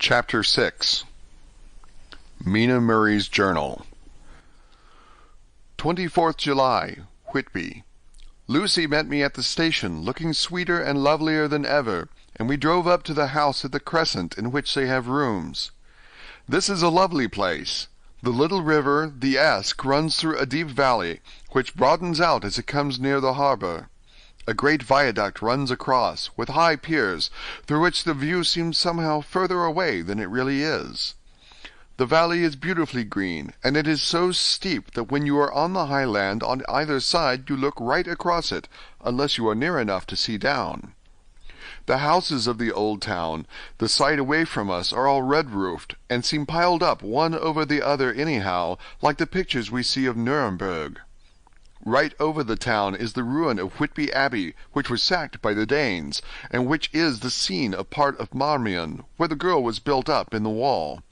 Chapter 6 Mina Murray's Journal 24th July, Whitby. Lucy met me at the station, looking sweeter and lovelier than ever, and we drove up to the house at the Crescent in which they have rooms. This is a lovely place. The little river, the Esk, runs through a deep valley, which broadens out as it comes near the harbour. A great viaduct runs across, with high piers, through which the view seems somehow further away than it really is. The valley is beautifully green, and it is so steep that when you are on the high land on either side you look right across it, unless you are near enough to see down. The houses of the old town, the side away from us, are all red-roofed, and seem piled up one over the other anyhow, like the pictures we see of Nuremberg. Right over the town is the ruin of Whitby Abbey, which was sacked by the Danes, and which is the scene of part of Marmion, where the girl was built up in the wall.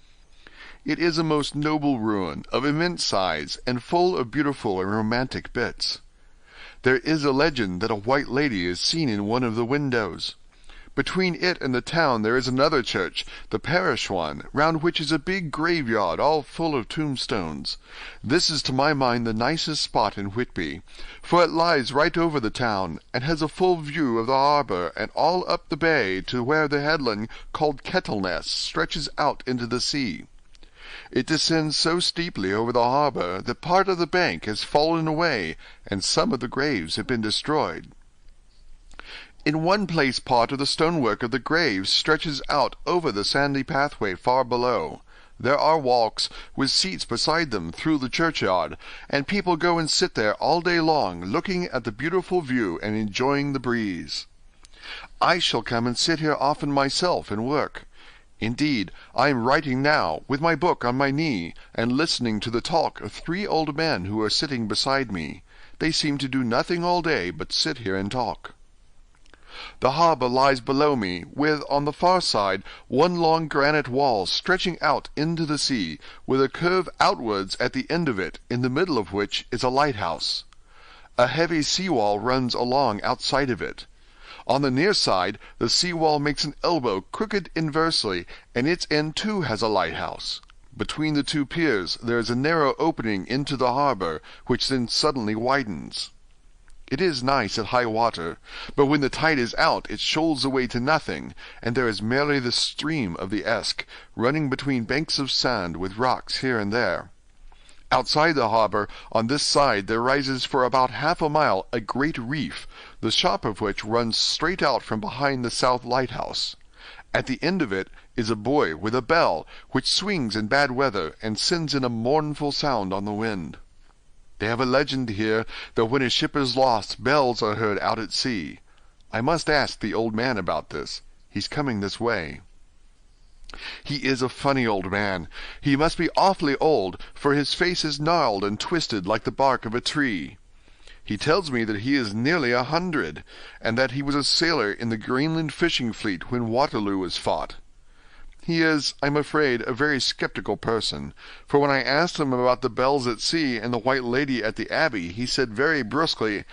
It is a most noble ruin, of immense size, and full of beautiful and romantic bits. There is a legend that a white lady is seen in one of the windows. Between it and the town there is another church, the parish one, round which is a big graveyard all full of tombstones. This is to my mind the nicest spot in Whitby, for it lies right over the town, and has a full view of the harbour and all up the bay to where the headland called Kettleness stretches out into the sea. It descends so steeply over the harbour that part of the bank has fallen away, and some of the graves have been destroyed. In one place part of the stonework of the graves stretches out over the sandy pathway far below. There are walks, with seats beside them, through the churchyard, and people go and sit there all day long, looking at the beautiful view and enjoying the breeze. I shall come and sit here often myself and work. Indeed, I am writing now, with my book on my knee, and listening to the talk of 3 old men who are sitting beside me. They seem to do nothing all day but sit here and talk. The harbour lies below me, with, on the far side, one long granite wall stretching out into the sea, with a curve outwards at the end of it, in the middle of which is a lighthouse. A heavy sea-wall runs along outside of it. On the near side, the sea-wall makes an elbow crooked inversely, and its end too has a lighthouse. Between the 2 piers there is a narrow opening into the harbour, which then suddenly widens. It is nice at high water, but when the tide is out it shoals away to nothing, and there is merely the stream of the Esk, running between banks of sand with rocks here and there. Outside the harbour, on this side, there rises for about half a mile a great reef, the shop of which runs straight out from behind the south lighthouse. At the end of it is a buoy with a bell, which swings in bad weather, and sends in a mournful sound on the wind. They have a legend here that when a ship is lost, bells are heard out at sea. I must ask the old man about this. He's coming this way. He is a funny old man. He must be awfully old, for his face is gnarled and twisted like the bark of a tree. He tells me that he is nearly 100, and that he was a sailor in the Greenland fishing fleet when Waterloo was fought. He is, I'm afraid, a very sceptical person, for when I asked him about the bells at sea and the white lady at the Abbey, he said very brusquely,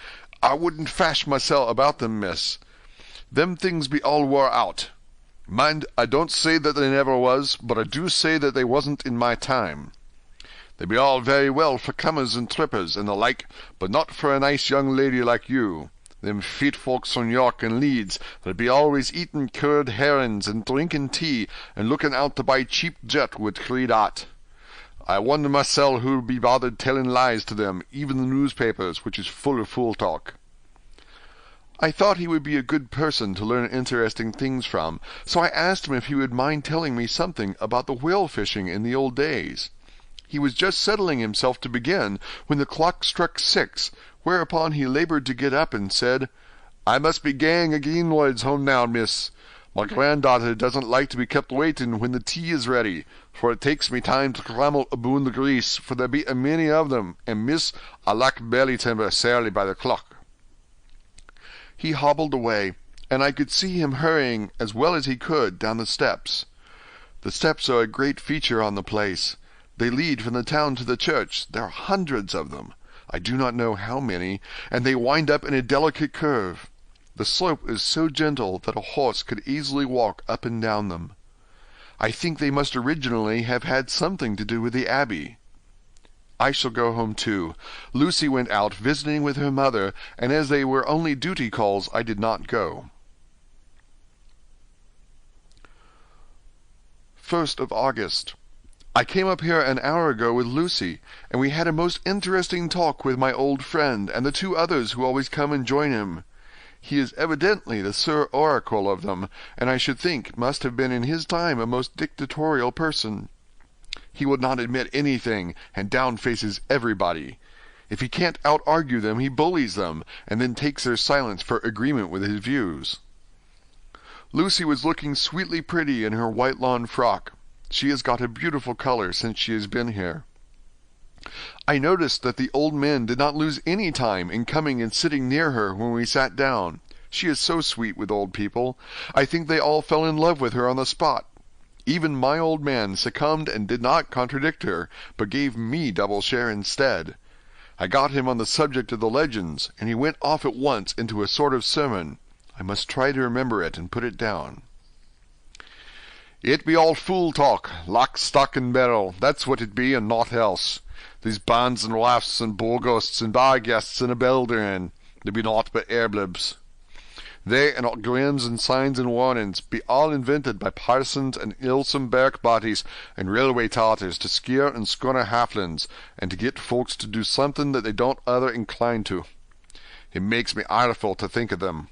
"I wouldn't fash mysel' about them, miss. Them things be all wore out. Mind, I don't say that they never was, but I do say that they wasn't in my time. They be all very well for comers and trippers and the like, but not for a nice young lady like you. Them feet folks from York and Leeds that be always eatin' curd herrings and drinkin' tea and lookin' out to buy cheap jet would creed out. I wonder mysel' who'd be bothered tellin' lies to them, even the newspapers, which is full of fool talk." I thought he would be a good person to learn interesting things from, so I asked him if he would mind telling me something about the whale-fishing in the old days. He was just settling himself to begin when the clock struck 6, whereupon he laboured to get up and said, "I must be gang againwards home now, miss. My granddaughter doesn't like to be kept waiting when the tea is ready, for it takes me time to crammel aboon the grease, for there be a many of them, and miss, I lack belly timber sairly by the clock." He hobbled away, and I could see him hurrying as well as he could down the steps. The steps are a great feature on the place. They lead from the town to the church. There are hundreds of them. I do not know how many, and they wind up in a delicate curve. The slope is so gentle that a horse could easily walk up and down them. I think they must originally have had something to do with the abbey. I shall go home too. Lucy went out visiting with her mother, and as they were only duty calls, I did not go. 1st of August. I came up here an hour ago with Lucy, and we had a most interesting talk with my old friend and the 2 others who always come and join him. He is evidently the Sir Oracle of them, and I should think must have been in his time a most dictatorial person. He will not admit anything, and down-faces everybody. If he can't out-argue them, he bullies them, and then takes their silence for agreement with his views. Lucy was looking sweetly pretty in her white lawn frock. She has got a beautiful color since she has been here. I noticed that the old men did not lose any time in coming and sitting near her when we sat down. She is so sweet with old people. I think they all fell in love with her on the spot. Even my old man succumbed and did not contradict her, but gave me double share instead. I got him on the subject of the legends, and he went off at once into a sort of sermon. I must try to remember it and put it down. It be all fool talk, lock, stock, and barrel, that's what it be, and naught else. These bands and wafts and bogosts and bar guests and a belderin, they be naught but airblibs. They and all grins and signs and warnings be all invented by parsons and ilsome bark bodies and railway tartars to scare and scunner halflings, and to get folks to do something that they don't other incline to. It makes me ireful to think of them.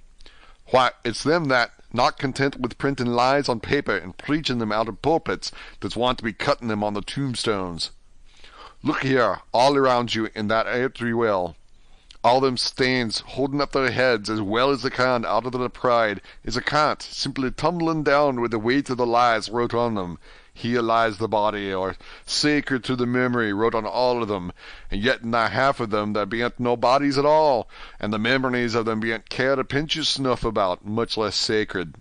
Why, it's them that, not content with printing lies on paper and preaching them out of pulpits, that's want to be cutting them on the tombstones. Look here, all around you in that earthly well. All them stains holding up their heads as well as they can out of their pride is a cant simply tumbling down with the weight of the lies wrote on them. Here lies the body, or sacred to the memory, wrote on all of them, and yet in the half of them there bean't no bodies at all, and the memories of them bean't cared a pinch of snuff about, much less sacred.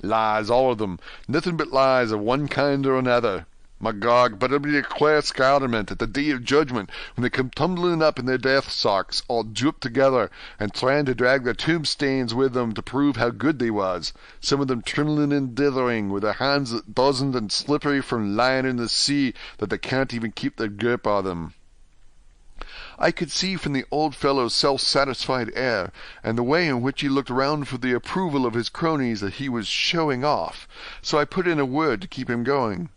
Lies, all of them, nothing but lies of one kind or another. My God, but it'll be a queer scarment at the day of judgment when they come tumbling up in their death socks, all drooped together, and trying to drag their tombstains with them to prove how good they was, some of them trembling and dithering, with their hands dozened and slippery from lying in the sea that they can't even keep their grip on them. I could see from the old fellow's self-satisfied air, and the way in which he looked round for the approval of his cronies, that he was showing off, so I put in a word to keep him going.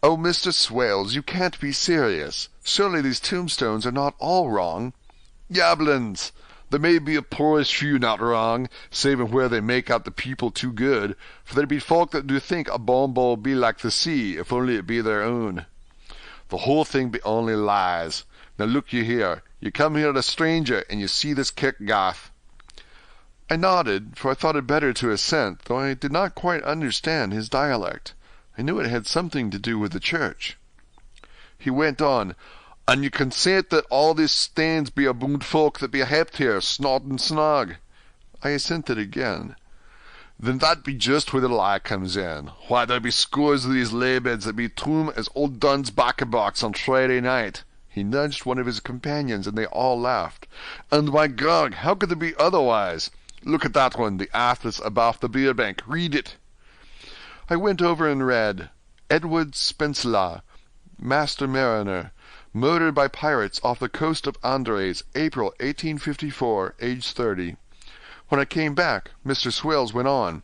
"Oh, Mr. Swales, you can't be serious. Surely these tombstones are not all wrong." "Yablins! There may be a poorish few not wrong, saving where they make out the people too good, for there be folk that do think a bombo be like the sea, if only it be their own. The whole thing be only lies. Now look you here. You come here a stranger, and you see this kirkgarth." I nodded, for I thought it better to assent, though I did not quite understand his dialect. I knew it had something to do with the church. He went on, "And you consent that all these stains be aboond folk that be helped here, snod and snog?" I assented again. "Then that be just where the lie comes in. Why, there be scores of these laybeds that be toom as old Dunn's bacca-box on Friday night." He nudged one of his companions, and they all laughed. "And my God, how could there be otherwise? Look at that one, the athos above the beer bank. Read it." I went over and read, "Edward Spencelagh, Master Mariner, murdered by pirates off the coast of Andres, April 1854, age 30. When I came back, Mr. Swales went on,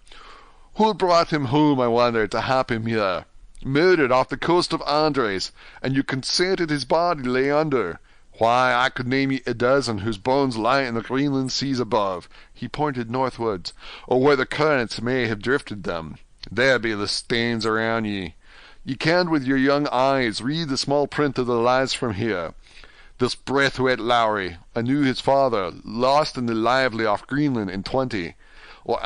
"Who brought him home, I wonder, to hap him here? Murdered off the coast of Andres, and you consented his body lay under. Why, I could name ye a dozen whose bones lie in the Greenland seas above," he pointed northwards, "or where the currents may have drifted them. There be the stains around ye. Ye can with your young eyes read the small print of the lies from here. This Braithwaite Lowry, I knew his father, lost in the lively off Greenland in 20, or